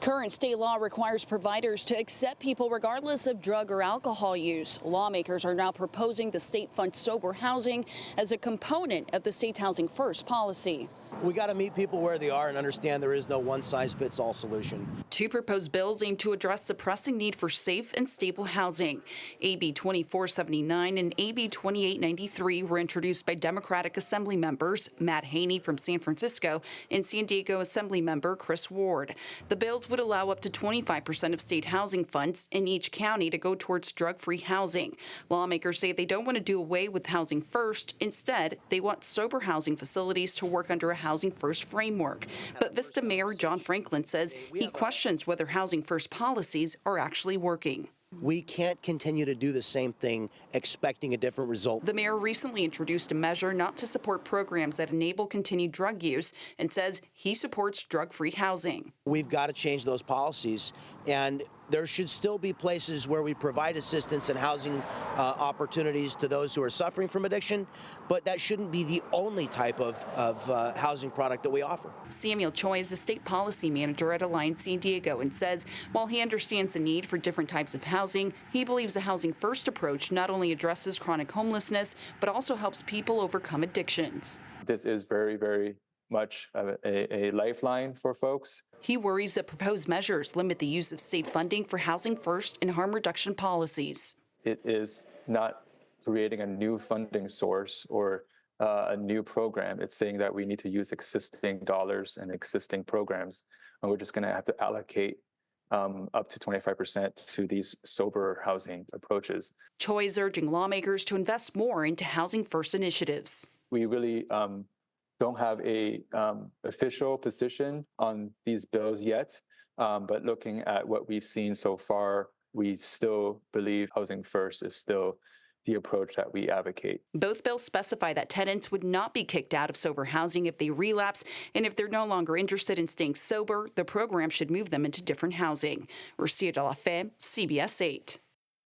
Current state law requires providers to accept people regardless of drug or alcohol use. Lawmakers are now proposing the state funds sober housing as a component of the state's Housing First policy. We got to meet people where they are and understand there is no one-size-fits-all solution. Two proposed bills aim to address the pressing need for safe and stable housing. AB 2479 and AB 2893 were introduced by Democratic Assembly members Matt Haney from San Francisco and San Diego Assembly member Chris Ward. The bills would allow up to 25% of state housing funds in each county to go towards drug-free housing. Lawmakers say they don't want to do away with Housing First. Instead, they want sober housing facilities to work under a Housing First framework. But Vista Mayor John Franklin says he questions whether Housing First policies are actually working. We can't continue to do the same thing expecting a different result. The mayor recently introduced a measure not to support programs that enable continued drug use and says he supports drug-free housing. We've got to change those policies, and there should still be places where we provide assistance and housing opportunities to those who are suffering from addiction, but that shouldn't be the only type of housing product that we offer. Samuel Choi is the state policy manager at Alliance San Diego and says while he understands the need for different types of housing, he believes the Housing First approach not only addresses chronic homelessness, but also helps people overcome addictions. This is very, very much a lifeline for folks. He worries that proposed measures limit the use of state funding for Housing First and harm reduction policies. It is not creating a new funding source or a new program. It's saying that we need to use existing dollars and existing programs, and we're just going to have to allocate up to 25% to these sober housing approaches. Choi is urging lawmakers to invest more into Housing First initiatives. We really don't have a official position on these bills yet, but looking at what we've seen so far, we still believe Housing First is still the approach that we advocate. Both bills specify that tenants would not be kicked out of sober housing if they relapse, and if they're no longer interested in staying sober, the program should move them into different housing. Rustia De La Fe, CBS 8.